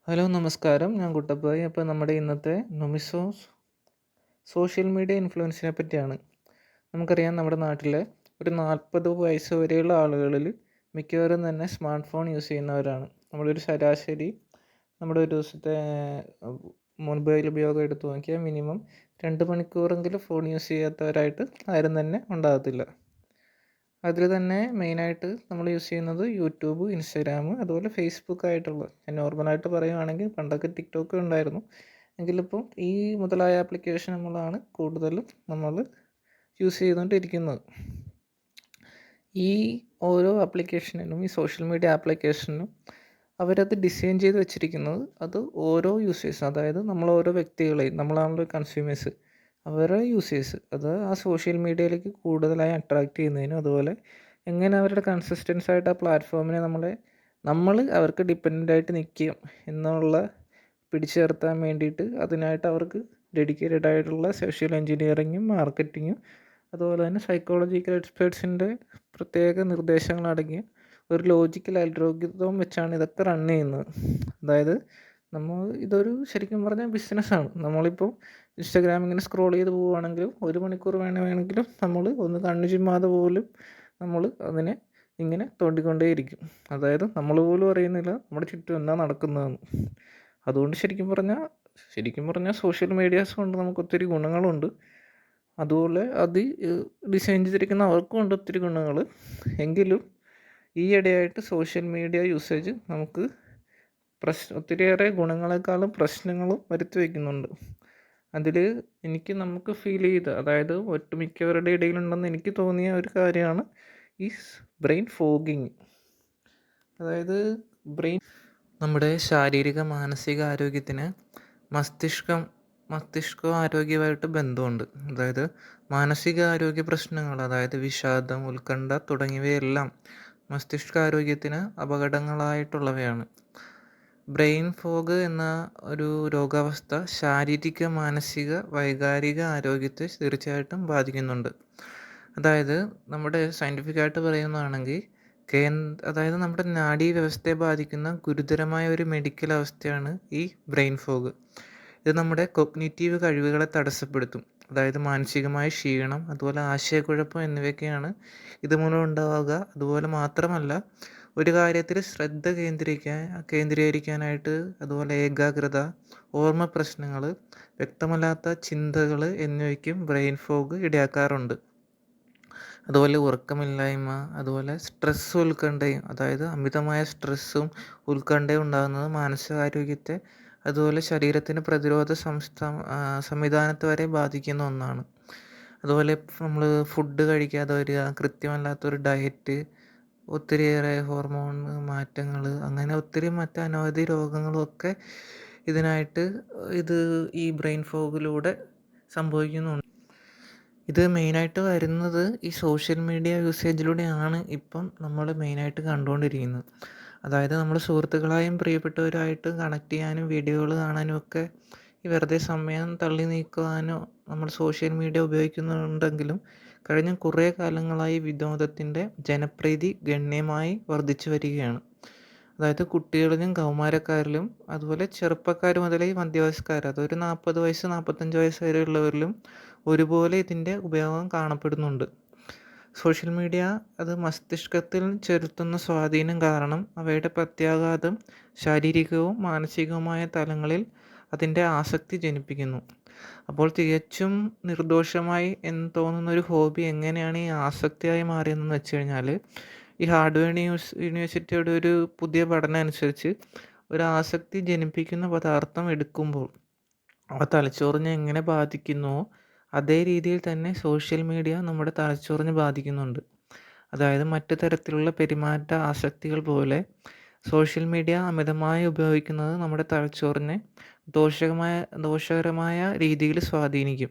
Hello നമസ്കാരം. ഞാൻ കുട്ടപ്പായി. അപ്പോൾ നമ്മുടെ ഇന്നത്തെ സോഷ്യൽ മീഡിയ ഇൻഫ്ലുവൻസിനെ പറ്റിയാണ്. നമുക്കറിയാം നമ്മുടെ നാട്ടിലെ ഒരു 40 വയസ്സ് വരെയുള്ള ആളുകളിൽ മിക്കവരും തന്നെ സ്മാർട്ട് ഫോൺ യൂസ് ചെയ്യുന്നവരാണ്. നമ്മളൊരു ശരാശരി നമ്മുടെ ഒരു ദിവസത്തെ മൊബൈൽ ഉപയോഗം എടുത്തു നോക്കിയാൽ മിനിമം 2 മണിക്കൂറെങ്കിലും ഫോൺ യൂസ് ചെയ്യാത്തവരായിട്ട് ആരും തന്നെ ഉണ്ടാകത്തില്ല. അതിൽ തന്നെ മെയിനായിട്ട് നമ്മൾ യൂസ് ചെയ്യുന്നത് യൂട്യൂബ്, ഇൻസ്റ്റാഗ്രാം, അതുപോലെ ഫേസ്ബുക്ക് ആയിട്ടുള്ള ഞാൻ നോർമലായിട്ട് പറയുകയാണെങ്കിൽ പണ്ടൊക്കെ ടിക്ടോക്ക് ഉണ്ടായിരുന്നു. എങ്കിലിപ്പം ഈ മുതലായ ആപ്ലിക്കേഷനുകളാണ് കൂടുതലും നമ്മൾ യൂസ് ചെയ്തുകൊണ്ടിരിക്കുന്നത്. ഈ ഓരോ ആപ്ലിക്കേഷനിലും ഈ സോഷ്യൽ മീഡിയ ആപ്ലിക്കേഷനും അവരത് ഡിസൈൻ ചെയ്ത് വെച്ചിരിക്കുന്നത് അത് ഓരോ യൂസേഴ്സ്, അതായത് നമ്മൾ ഓരോ വ്യക്തികളെയും നമ്മളാണല്ലോ കൺസ്യൂമേഴ്സ്, അവരുടെ യൂസേഴ്സ് അത് ആ സോഷ്യൽ മീഡിയയിലേക്ക് കൂടുതലായി അട്രാക്റ്റ് ചെയ്യുന്നതിനും അതുപോലെ എങ്ങനെ അവരുടെ കൺസിസ്റ്റൻസ് ആയിട്ട് ആ പ്ലാറ്റ്ഫോമിനെ നമ്മൾ അവർക്ക് ഡിപ്പെൻഡൻ്റ് ആയിട്ട് നിൽക്കുക എന്നുള്ള പിടിച്ചു നിർത്താൻ വേണ്ടിയിട്ട് അതിനായിട്ട് അവർക്ക് ഡെഡിക്കേറ്റഡ് ആയിട്ടുള്ള സോഷ്യൽ എഞ്ചിനീയറിങ്ങും മാർക്കറ്റിങ്ങും അതുപോലെ തന്നെ സൈക്കോളജിക്കൽ എക്സ്പേർട്സിൻ്റെ പ്രത്യേക നിർദ്ദേശങ്ങളടങ്ങിയ ഒരു ലോജിക്കൽ അൽഗോരിതം വെച്ചാണ് ഇതൊക്കെ റൺ ചെയ്യുന്നത്. അതായത് ഇതൊരു ശരിക്കും പറഞ്ഞാൽ ബിസിനസ്സാണ്. നമ്മളിപ്പോൾ ഇൻസ്റ്റാഗ്രാം ഇങ്ങനെ സ്ക്രോൾ ചെയ്ത് പോവുകയാണെങ്കിലും 1 മണിക്കൂർ വേണമെങ്കിലും നമ്മൾ ഒന്ന് കണ്ണു ചിമ്മാതെ പോലും നമ്മൾ അതിനെ ഇങ്ങനെ തോണ്ടിക്കൊണ്ടേയിരിക്കും. അതായത് നമ്മൾ പോലും അറിയുന്നില്ല നമ്മുടെ ചുറ്റും എന്താ നടക്കുന്നതെന്ന്. അതുകൊണ്ട് ശരിക്കും പറഞ്ഞാൽ സോഷ്യൽ മീഡിയാസ് കൊണ്ട് നമുക്ക് ഒത്തിരി ഗുണങ്ങളുണ്ട്. അതുപോലെ അത് ഡിസൈൻ ചെയ്തിരിക്കുന്ന അവർക്കും ഉണ്ട് ഒത്തിരി ഗുണങ്ങൾ. എങ്കിലും ഈയിടെയായിട്ട് സോഷ്യൽ മീഡിയ യൂസേജ് നമുക്ക് ഒത്തിരിയേറെ ഗുണങ്ങളെക്കാളും പ്രശ്നങ്ങളും വരുത്തി വയ്ക്കുന്നുണ്ട്. അതിൽ നമുക്ക് ഫീൽ ചെയ്ത, അതായത് ഒട്ടുമിക്കവരുടെ ഇടയിലുണ്ടെന്ന് എനിക്ക് തോന്നിയ ഒരു കാര്യമാണ് ഈ ബ്രെയിൻ ഫോഗിങ്. അതായത് നമ്മുടെ ശാരീരിക മാനസിക ആരോഗ്യത്തിന് മസ്തിഷ്ക ആരോഗ്യമായിട്ട് ബന്ധമുണ്ട്. അതായത് മാനസിക ആരോഗ്യ പ്രശ്നങ്ങൾ, അതായത് വിഷാദം, ഉത്കണ്ഠ തുടങ്ങിയവയെല്ലാം മസ്തിഷ്കാരോഗ്യത്തിന് അപകടങ്ങളായിട്ടുള്ളവയാണ്. ബ്രെയിൻ ഫോഗ് എന്ന ഒരു രോഗാവസ്ഥ ശാരീരിക, മാനസിക, വൈകാരിക ആരോഗ്യത്തെ തീർച്ചയായിട്ടും ബാധിക്കുന്നുണ്ട്. അതായത് നമ്മുടെ സയൻറ്റിഫിക്കായിട്ട് പറയുന്നതാണെങ്കിൽ അതായത് നമ്മുടെ നാഡീ വ്യവസ്ഥയെ ബാധിക്കുന്ന ഗുരുതരമായ ഒരു മെഡിക്കൽ അവസ്ഥയാണ് ഈ ബ്രെയിൻ ഫോഗ്. ഇത് നമ്മുടെ കൊഗ്നിറ്റീവ് കഴിവുകളെ തടസ്സപ്പെടുത്തും. അതായത് മാനസികമായ ക്ഷീണം, അതുപോലെ ആശയക്കുഴപ്പം എന്നിവയൊക്കെയാണ് ഇതുമൂലം ഉണ്ടാവുക. അതുപോലെ മാത്രമല്ല ഒരു കാര്യത്തിൽ ശ്രദ്ധ കേന്ദ്രീകരിക്കാനായിട്ട്, അതുപോലെ ഏകാഗ്രത, ഓർമ്മ പ്രശ്നങ്ങൾ, വ്യക്തമല്ലാത്ത ചിന്തകൾ എന്നിവയ്ക്കും ബ്രെയിൻ ഫോഗ് ഇടയാക്കാറുണ്ട്. അതുപോലെ ഉറക്കമില്ലായ്മ, അതുപോലെ ഉത്കണ്ഠയും, അതായത് അമിതമായ സ്ട്രെസ്സും ഉത്കണ്ഠയും ഉണ്ടാകുന്നത് മാനസികാരോഗ്യത്തെ, അതുപോലെ ശരീരത്തിൻ്റെ പ്രതിരോധ സംവിധാനത്തെ വരെ ബാധിക്കുന്ന ഒന്നാണ്. അതുപോലെ നമ്മൾ ഫുഡ് കഴിക്കാതെ വരിക, കൃത്യമല്ലാത്തൊരു ഡയറ്റ്, ഒത്തിരിയേറെ ഹോർമോൺ മാറ്റങ്ങൾ, അങ്ങനെ ഒത്തിരി അനവധി രോഗങ്ങളുമൊക്കെ ഈ ബ്രെയിൻ ഫോഗിലൂടെ സംഭവിക്കുന്നുണ്ട്. ഇത് മെയിനായിട്ട് വരുന്നത് ഈ സോഷ്യൽ മീഡിയ യൂസേജിലൂടെയാണ് ഇപ്പം നമ്മൾ മെയിനായിട്ട് കണ്ടുകൊണ്ടിരിക്കുന്നത്. അതായത് നമ്മൾ സുഹൃത്തുക്കളായും പ്രിയപ്പെട്ടവരായിട്ട് കണക്ട് ചെയ്യാനും വീഡിയോകൾ കാണാനും ഒക്കെ ഈ വെറുതെ സമയം തള്ളി നീക്കുവാനോ നമ്മൾ സോഷ്യൽ മീഡിയ ഉപയോഗിക്കുന്നുണ്ടെങ്കിലും കഴിഞ്ഞ കുറേ കാലങ്ങളായി വിനോദത്തിൻ്റെ ജനപ്രീതി ഗണ്യമായി വർദ്ധിച്ചു വരികയാണ്. അതായത് കുട്ടികളിലും കൗമാരക്കാരിലും അതുപോലെ ചെറുപ്പക്കാർ മുതൽ മധ്യവയസ്കർ, അതൊരു 40 വയസ്സ് 45 വയസ്സ് വരെയുള്ളവരിലും ഒരുപോലെ ഇതിൻ്റെ ഉപയോഗം കാണപ്പെടുന്നുണ്ട്. സോഷ്യൽ മീഡിയ അത് മസ്തിഷ്കത്തിൽ ചെലുത്തുന്ന സ്വാധീനം കാരണം അവയുടെ പ്രത്യാഘാതം ശാരീരികവും മാനസികവുമായ തലങ്ങളിൽ അതിൻ്റെ ആസക്തി ജനിപ്പിക്കുന്നു. അപ്പോൾ തികച്ചും നിർദോഷമായി എന്ന് തോന്നുന്ന ഒരു ഹോബി എങ്ങനെയാണ് ഈ ആസക്തിയായി മാറിയതെന്ന് വെച്ച് കഴിഞ്ഞാൽ, ഈ ഹാർഡ്വെയർ യൂണിവേഴ്സിറ്റിയുടെ ഒരു പുതിയ പഠനം അനുസരിച്ച് ഒരു ആസക്തി ജനിപ്പിക്കുന്ന പദാർത്ഥം എടുക്കുമ്പോൾ ആ തലച്ചോറിനെ എങ്ങനെ ബാധിക്കുന്നുവോ അതേ രീതിയിൽ തന്നെ സോഷ്യൽ മീഡിയ നമ്മുടെ തലച്ചോറിനെ ബാധിക്കുന്നുണ്ട്. അതായത് മറ്റു തരത്തിലുള്ള പെരുമാറ്റ ആസക്തികൾ പോലെ സോഷ്യൽ മീഡിയ അമിതമായി ഉപയോഗിക്കുന്നത് നമ്മുടെ തലച്ചോറിനെ ദോഷകരമായ രീതിയിൽ സ്വാധീനിക്കും.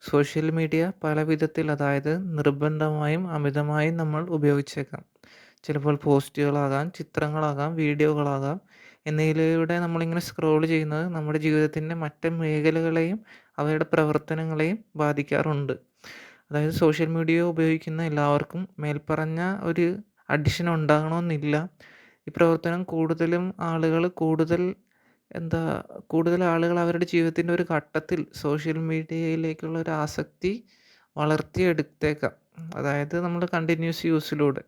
സോഷ്യൽ മീഡിയ പല വിധത്തിൽ, അതായത് നിർബന്ധമായും അമിതമായും നമ്മൾ ഉപയോഗിച്ചേക്കാം. ചിലപ്പോൾ പോസ്റ്റുകളാകാം, ചിത്രങ്ങളാകാം, വീഡിയോകളാകാം എന്നിവയിലൂടെ നമ്മളിങ്ങനെ സ്ക്രോൾ ചെയ്യുന്നത് നമ്മുടെ ജീവിതത്തിൻ്റെ മറ്റ് മേഖലകളെയും അവയുടെ പ്രവർത്തനങ്ങളെയും ബാധിക്കാറുണ്ട്. അതായത് സോഷ്യൽ മീഡിയ ഉപയോഗിക്കുന്ന എല്ലാവർക്കും മേൽപ്പറഞ്ഞ ഒരു അഡിക്ഷൻ ഉണ്ടാകണമെന്നില്ല. ഈ പ്രവർത്തനം കൂടുതലും ആളുകൾ കൂടുതൽ എന്താ കൂടുതൽ ആളുകൾ അവരുടെ ജീവിതത്തിൻ്റെ ഒരു ഘട്ടത്തിൽ സോഷ്യൽ മീഡിയയിലേക്കുള്ള ഒരു ആസക്തി വളർത്തിയെടുത്തേക്കാം. അതായത് നമ്മൾ കണ്ടിന്യൂസ് യൂസിലൂടെ.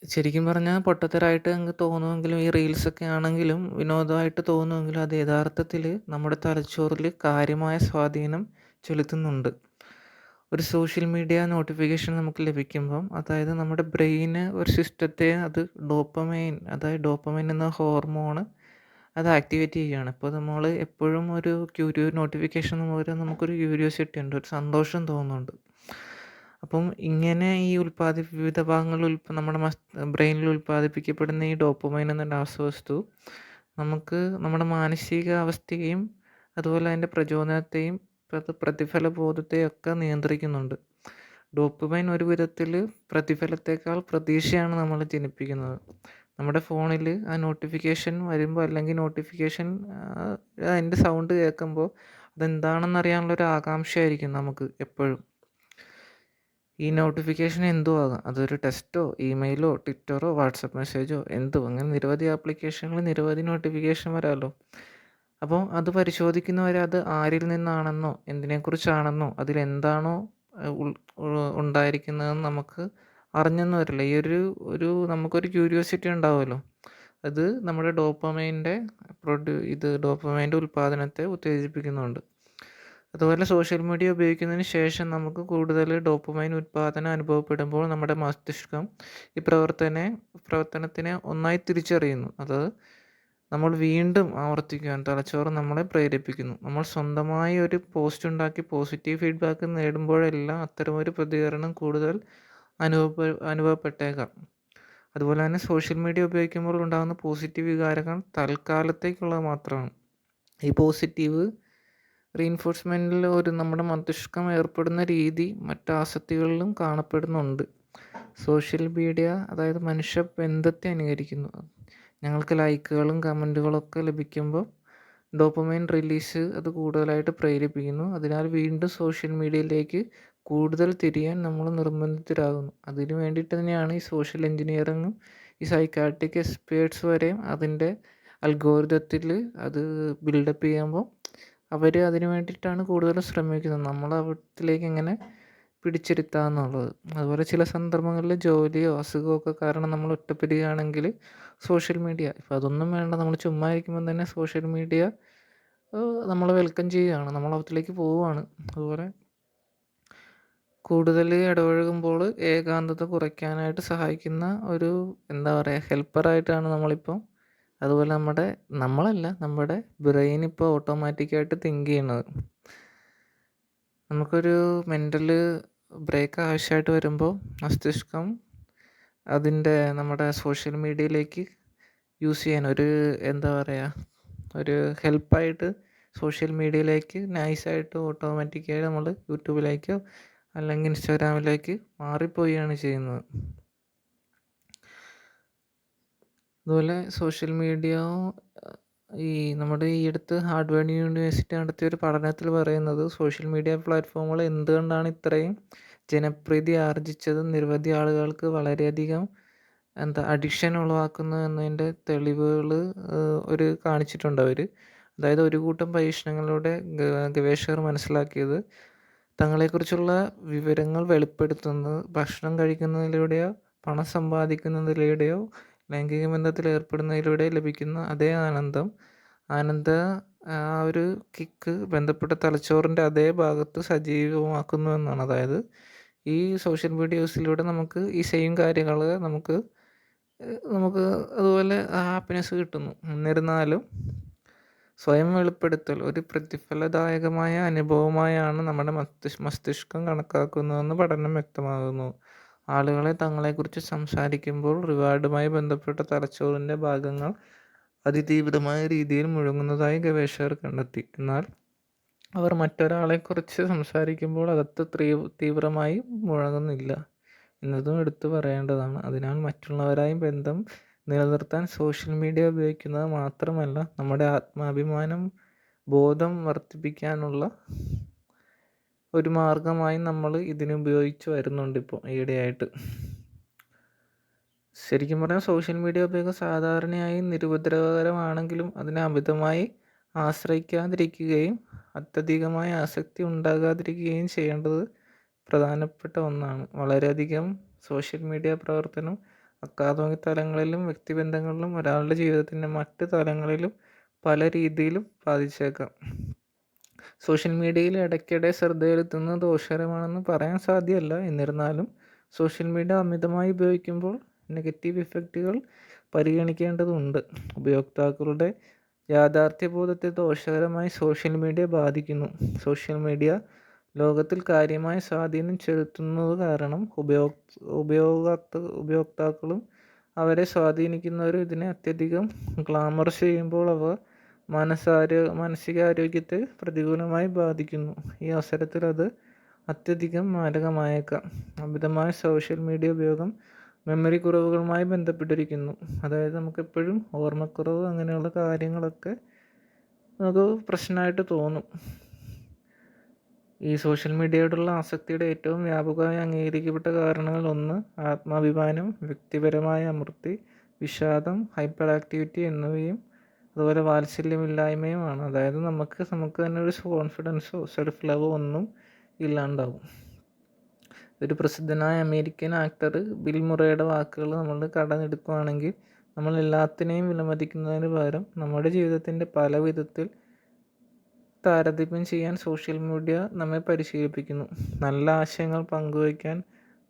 ശരിക്കും പറഞ്ഞാൽ പൊട്ടത്തരായിട്ട് അങ്ങ് തോന്നുമെങ്കിലും ഈ റീൽസൊക്കെ ആണെങ്കിലും വിനോദമായിട്ട് തോന്നുമെങ്കിലും അത് യഥാർത്ഥത്തിൽ നമ്മുടെ തലച്ചോറിൽ കാര്യമായ സ്വാധീനം ചെലുത്തുന്നുണ്ട്. ഒരു സോഷ്യൽ മീഡിയ നോട്ടിഫിക്കേഷൻ നമുക്ക് ലഭിക്കുമ്പം അതായത് നമ്മുടെ ബ്രെയിന് ഒരു സിസ്റ്റത്തെ അത് ഡോപ്പമൈൻ എന്ന ഹോർമോണ് അത് ആക്ടിവേറ്റ് ചെയ്യുകയാണ്. ഇപ്പോൾ നമ്മൾ എപ്പോഴും ഒരു നോട്ടിഫിക്കേഷൻ മൂലം നമുക്കൊരു ക്യൂരിയോസിറ്റി ഉണ്ട്, ഒരു സന്തോഷം തോന്നുന്നുണ്ട്. അപ്പം ഇങ്ങനെ ഈ വിവിധ ഭാഗങ്ങളിൽ നമ്മുടെ ബ്രെയിനിൽ ഉൽപ്പാദിപ്പിക്കപ്പെടുന്ന ഈ ഡോപ്പമൈൻ എന്ന രാസവസ്തു നമുക്ക് നമ്മുടെ മാനസികാവസ്ഥയെയും അതുപോലെ അതിൻ്റെ പ്രചോദനത്തെയും പ്രതിഫല ബോധത്തെയൊക്കെ നിയന്ത്രിക്കുന്നുണ്ട്. ഡോപ്പമൈൻ ഒരു വിധത്തിൽ പ്രതിഫലത്തേക്കാൾ പ്രതീക്ഷയാണ് നമ്മൾ ജനിപ്പിക്കുന്നത്. നമ്മുടെ ഫോണിൽ ആ നോട്ടിഫിക്കേഷൻ വരുമ്പോൾ അല്ലെങ്കിൽ നോട്ടിഫിക്കേഷൻ അതിൻ്റെ സൗണ്ട് കേൾക്കുമ്പോൾ അതെന്താണെന്നറിയാനുള്ളൊരു ആകാംക്ഷയായിരിക്കും നമുക്ക് എപ്പോഴും. ഈ നോട്ടിഫിക്കേഷൻ എന്തോ ആകാം, അതൊരു ടെക്സ്റ്റോ ഇമെയിലോ ട്വിറ്ററോ വാട്സപ്പ് മെസ്സേജോ എന്തോ, അങ്ങനെ നിരവധി ആപ്ലിക്കേഷനുകൾ നിരവധി നോട്ടിഫിക്കേഷൻ വരാമല്ലോ. അപ്പോൾ അത് പരിശോധിക്കുന്നവരെ അത് ആരിൽ നിന്നാണെന്നോ എന്തിനെക്കുറിച്ചാണെന്നോ അതിലെന്താണോ ഉണ്ടായിരിക്കുന്നതെന്ന് നമുക്ക് അറിഞ്ഞെന്ന് വരില്ല. ഈ നമുക്കൊരു ക്യൂരിയോസിറ്റി ഉണ്ടാവുമല്ലോ, അത് നമ്മുടെ ഡോപ്പമൈൻ്റെ ഉൽപ്പാദനത്തെ ഉത്തേജിപ്പിക്കുന്നുണ്ട്. അതുപോലെ സോഷ്യൽ മീഡിയ ഉപയോഗിക്കുന്നതിന് ശേഷം നമുക്ക് കൂടുതൽ ഡോപ്പമൈൻ ഉൽപ്പാദനം അനുഭവപ്പെടുമ്പോൾ നമ്മുടെ മസ്തിഷ്കം ഈ പ്രവർത്തനത്തിനെ ഒന്നായി തിരിച്ചറിയുന്നു. അത് നമ്മൾ വീണ്ടും ആവർത്തിക്കാൻ തലച്ചോറ് നമ്മളെ പ്രേരിപ്പിക്കുന്നു. നമ്മൾ സ്വന്തമായി ഒരു പോസ്റ്റ് ഉണ്ടാക്കി പോസിറ്റീവ് ഫീഡ്ബാക്ക് നേടുമ്പോഴെല്ലാം അത്തരമൊരു പ്രതികരണം കൂടുതൽ അനുഭവപ്പെട്ടേക്കാം. അതുപോലെ തന്നെ സോഷ്യൽ മീഡിയ ഉപയോഗിക്കുമ്പോൾ ഉണ്ടാകുന്ന പോസിറ്റീവ് വികാരങ്ങൾ തൽക്കാലത്തേക്കുള്ളത് മാത്രമാണ്. ഈ പോസിറ്റീവ് റീഇൻഫോഴ്സ്മെൻറ്റിൽ നമ്മുടെ മസ്തിഷ്കം ഏർപ്പെടുന്ന രീതി മറ്റ് ആസക്തികളിലും കാണപ്പെടുന്നുണ്ട്. സോഷ്യൽ മീഡിയ അതായത് മനുഷ്യ ബന്ധത്തെ അനുകരിക്കുന്നു. ഞങ്ങൾക്ക് ലൈക്കുകളും കമൻറ്റുകളൊക്കെ ലഭിക്കുമ്പോൾ ഡോപ്പമൈൻ റിലീസ് അത് കൂടുതലായിട്ട് പ്രേരിപ്പിക്കുന്നു. അതിനാൽ വീണ്ടും സോഷ്യൽ മീഡിയയിലേക്ക് കൂടുതൽ തിരിയാൻ നമ്മൾ നിർബന്ധിതരാകുന്നു. അതിനു വേണ്ടിയിട്ട് തന്നെയാണ് ഈ സോഷ്യൽ എൻജിനീയറിങ്ങും ഈ സൈക്കാട്രിക് എക്സ്പേർട്സ് വരെയും അതിൻ്റെ അൽഗോരിതത്തിൽ അത് ബിൽഡപ്പ് ചെയ്യുമ്പോൾ അവർ അതിന് വേണ്ടിയിട്ടാണ് കൂടുതലും ശ്രമിക്കുന്നത്, നമ്മൾ അവത്തിലേക്ക് എങ്ങനെ പിടിച്ചിരുത്താമെന്നുള്ളത്. അതുപോലെ ചില സന്ദർഭങ്ങളിൽ ജോലിയോ അസുഖമോ ഒക്കെ കാരണം നമ്മൾ ഒറ്റപ്പെടുകയാണെങ്കിൽ സോഷ്യൽ മീഡിയ ഇപ്പോൾ അതൊന്നും വേണ്ട, നമ്മൾ ചുമ്മാ ഇരിക്കുമ്പോൾ തന്നെ സോഷ്യൽ മീഡിയ നമ്മളെ വെൽക്കം ചെയ്യുകയാണ്, നമ്മൾ അവത്തിലേക്ക് പോവുകയാണ്. അതുപോലെ കൂടുതൽ ഇടപഴകുമ്പോൾ ഏകാന്തത കുറയ്ക്കാനായിട്ട് സഹായിക്കുന്ന ഒരു ഹെൽപ്പറായിട്ടാണ് നമ്മളിപ്പം, അതുപോലെ നമ്മുടെ ബ്രെയിൻ ഇപ്പോൾ ഓട്ടോമാറ്റിക്കായിട്ട് തിങ്ക് ചെയ്യണത്. നമുക്കൊരു മെൻ്റൽ ബ്രേക്ക് ആവശ്യമായിട്ട് വരുമ്പോൾ മസ്തിഷ്കം നമ്മുടെ സോഷ്യൽ മീഡിയയിലേക്ക് യൂസ് ചെയ്യാൻ ഒരു ഹെൽപ്പായിട്ട് സോഷ്യൽ മീഡിയയിലേക്ക് നൈസായിട്ട് ഓട്ടോമാറ്റിക്കായിട്ട് നമ്മൾ യൂട്യൂബിലേക്കോ അല്ലെങ്കിൽ ഇൻസ്റ്റാഗ്രാമിലേക്ക് മാറിപ്പോവുകയാണ് ചെയ്യുന്നത്. അതുപോലെ സോഷ്യൽ മീഡിയ നമ്മുടെ ഈ അടുത്ത് ഹാർഡ്വേർഡ് യൂണിവേഴ്സിറ്റി നടത്തിയ ഒരു പഠനത്തിൽ പറയുന്നത് സോഷ്യൽ മീഡിയ പ്ലാറ്റ്ഫോമുകൾ എന്തുകൊണ്ടാണ് ഇത്രയും ജനപ്രീതി ആർജിച്ചത്, നിരവധി ആളുകൾക്ക് വളരെയധികം അഡിക്ഷൻ ഉളവാക്കുന്നു എന്നതിൻ്റെ തെളിവുകൾ കാണിച്ചിട്ടുണ്ട് അവർ. അതായത് ഒരു കൂട്ടം പരീക്ഷണങ്ങളിലൂടെ ഗവേഷകർ മനസ്സിലാക്കിയത് തങ്ങളെക്കുറിച്ചുള്ള വിവരങ്ങൾ വെളിപ്പെടുത്തുന്നത് ഭക്ഷണം കഴിക്കുന്നതിലൂടെയോ പണം സമ്പാദിക്കുന്നതിലൂടെയോ ലൈംഗിക ബന്ധത്തിൽ ഏർപ്പെടുന്നതിലൂടെ ലഭിക്കുന്ന അതേ ആ ഒരു കിക്ക് ബന്ധപ്പെട്ട തലച്ചോറിൻ്റെ അതേ ഭാഗത്ത് സജീവമാക്കുന്നു എന്നാണ്. അതായത് ഈ സോഷ്യൽ മീഡിയ യൂസിലൂടെ നമുക്ക് ഈ സെയിം കാര്യങ്ങൾ നമുക്ക് അതുപോലെ ഹാപ്പിനെസ് കിട്ടുന്നു. എന്നിരുന്നാലും സ്വയം വെളിപ്പെടുത്തൽ ഒരു പ്രതിഫലദായകമായ അനുഭവമായാണ് നമ്മുടെ മസ്തിഷ്കം കണക്കാക്കുന്നതെന്ന് പഠനം വ്യക്തമാകുന്നു. ആളുകളെ തങ്ങളെക്കുറിച്ച് സംസാരിക്കുമ്പോൾ റിവാർഡുമായി ബന്ധപ്പെട്ട തലച്ചോറിൻ്റെ ഭാഗങ്ങൾ അതിതീവ്രമായ രീതിയിൽ മുഴങ്ങുന്നതായി ഗവേഷകർ കണ്ടെത്തി. എന്നാൽ അവർ മറ്റൊരാളെക്കുറിച്ച് സംസാരിക്കുമ്പോൾ അകത്ത് തീവ്രമായി മുഴങ്ങുന്നില്ല എന്നതും എടുത്തു പറയേണ്ടതാണ്. അതിനാൽ മറ്റുള്ളവരായി ബന്ധം നിലനിർത്താൻ സോഷ്യൽ മീഡിയ ഉപയോഗിക്കുന്നത് മാത്രമല്ല, നമ്മുടെ ആത്മാഭിമാനം ബോധം വർദ്ധിപ്പിക്കാനുള്ള ഒരു മാർഗമായി നമ്മൾ ഇതിനുപയോഗിച്ച് വരുന്നുണ്ട് ഇപ്പോൾ ഈയിടെയായിട്ട്. ശരിക്കും പറഞ്ഞാൽ സോഷ്യൽ മീഡിയ ഉപയോഗം സാധാരണയായി നിരുപദ്രവകരമാണെങ്കിലും അതിനെ അമിതമായി ആശ്രയിക്കാതിരിക്കുകയും അത്യധികമായ ആസക്തി ഉണ്ടാകാതിരിക്കുകയും ചെയ്യേണ്ടത് പ്രധാനപ്പെട്ട ഒന്നാണ്. വളരെയധികം സോഷ്യൽ മീഡിയ പ്രവർത്തനം അക്കാദമിക് തലങ്ങളിലും വ്യക്തിബന്ധങ്ങളിലും ഒരാളുടെ ജീവിതത്തിൻ്റെ മറ്റ് തലങ്ങളിലും പല രീതിയിലും ബാധിച്ചേക്കാം. സോഷ്യൽ മീഡിയയിൽ ഇടയ്ക്കിടെ ശ്രദ്ധയിലെത്തുന്നത് ദോഷകരമാണെന്ന് പറയാൻ സാധ്യമല്ല. എന്നിരുന്നാലും സോഷ്യൽ മീഡിയ അമിതമായി ഉപയോഗിക്കുമ്പോൾ നെഗറ്റീവ് ഇഫക്റ്റുകൾ പരിഗണിക്കേണ്ടതുണ്ട്. ഉപയോക്താക്കളുടെ യാഥാർത്ഥ്യബോധത്തെ ദോഷകരമായി സോഷ്യൽ മീഡിയ ബാധിക്കുന്നു. സോഷ്യൽ മീഡിയ ലോകത്തിൽ കാര്യമായ സ്വാധീനം ചെലുത്തുന്നത് കാരണം ഉപയോക്താക്കളും അവരെ സ്വാധീനിക്കുന്നവരും ഇതിനെ അത്യധികം ഗ്ലാമർ ചെയ്യുമ്പോൾ അവ മാനസികാരോഗ്യത്തെ പ്രതികൂലമായി ബാധിക്കുന്നു. ഈ അവസരത്തിൽ അത് അത്യധികം മാരകമായേക്കാം. അമിതമായ സോഷ്യൽ മീഡിയ ഉപയോഗം മെമ്മറി കുറവുകളുമായി ബന്ധപ്പെട്ടിരിക്കുന്നു. അതായത് നമുക്കെപ്പോഴും ഓർമ്മക്കുറവ് അങ്ങനെയുള്ള കാര്യങ്ങളൊക്കെ നമുക്ക് പ്രശ്നമായിട്ട് തോന്നും. ഈ സോഷ്യൽ മീഡിയയോടുള്ള ആസക്തിയുടെ ഏറ്റവും വ്യാപകമായി അംഗീകരിക്കപ്പെട്ട കാരണങ്ങളിൽ ഒന്ന് ആത്മാഭിമാനം, വ്യക്തിപരമായ അമൃത്തി, വിഷാദം, ഹൈപ്പർ ആക്ടിവിറ്റി എന്നിവയും അതുപോലെ വാത്സല്യമില്ലായ്മയുമാണ്. അതായത് നമുക്ക് തന്നെ ഒരു കോൺഫിഡൻസോ സെൽഫ് ലവോ ഒന്നും ഇല്ലാണ്ടാവും. ഒരു പ്രസിദ്ധനായ അമേരിക്കൻ ആക്ടർ ബിൽ മുറയുടെ വാക്കുകൾ നമ്മൾ കടമെടുക്കുകയാണെങ്കിൽ, നമ്മൾ എല്ലാത്തിനെയും വിലമതിക്കുന്നതിന് പകരം നമ്മുടെ ജീവിതത്തിൻ്റെ പല വിധത്തിൽ താരതമ്യം ചെയ്യാൻ സോഷ്യൽ മീഡിയ നമ്മെ പരിശീലിപ്പിക്കുന്നു. നല്ല ആശയങ്ങൾ പങ്കുവയ്ക്കാൻ,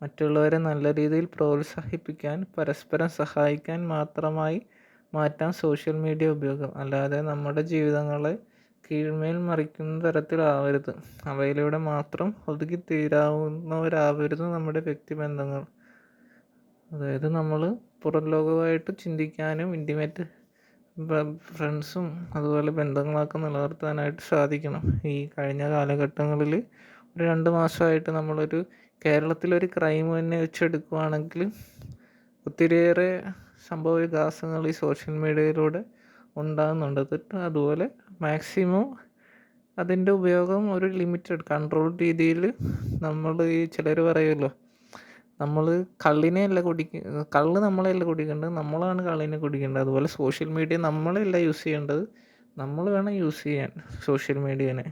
മറ്റുള്ളവരെ നല്ല രീതിയിൽ പ്രോത്സാഹിപ്പിക്കാൻ, പരസ്പരം സഹായിക്കാൻ മാത്രമായി മാറ്റാൻ സോഷ്യൽ മീഡിയ ഉപയോഗം. അല്ലാതെ നമ്മുടെ ജീവിതങ്ങളെ കീഴ്മേൽ മറിക്കുന്ന തരത്തിലാവരുത്. അവയിലൂടെ മാത്രം ഒതുക്കി തീരാവുന്നവരാവരുത് നമ്മുടെ വ്യക്തിബന്ധങ്ങൾ. അതായത് നമ്മൾ പുറം ലോകമായിട്ട് ചിന്തിക്കാനും ഇൻറ്റിമേറ്റ് ഫ്രണ്ട്സും അതുപോലെ ബന്ധങ്ങളൊക്കെ നിലനിർത്താനായിട്ട് സാധിക്കണം. ഈ കഴിഞ്ഞ കാലഘട്ടങ്ങളിൽ ഒരു 2 മാസമായിട്ട് നമ്മളൊരു കേരളത്തിലൊരു ക്രൈം തന്നെ വെച്ചെടുക്കുകയാണെങ്കിൽ ഒത്തിരിയേറെ സംഭവ വികാസങ്ങൾ ഈ സോഷ്യൽ മീഡിയയിലൂടെ ഉണ്ടാകുന്നുണ്ട്. അതുപോലെ മാക്സിമം അതിൻ്റെ ഉപയോഗം ഒരു ലിമിറ്റഡ് കൺട്രോൾ രീതിയിൽ നമ്മൾ ഈ ചിലർ പറയുമല്ലോ, നമ്മൾ കള്ള് നമ്മളെയല്ല കുടിക്കേണ്ടത്, നമ്മളാണ് കള്ളിനെ കുടിക്കേണ്ടത്. അതുപോലെ സോഷ്യൽ മീഡിയ നമ്മളെയല്ല യൂസ് ചെയ്യേണ്ടത്, നമ്മൾ വേണം യൂസ് ചെയ്യാൻ സോഷ്യൽ മീഡിയനെ.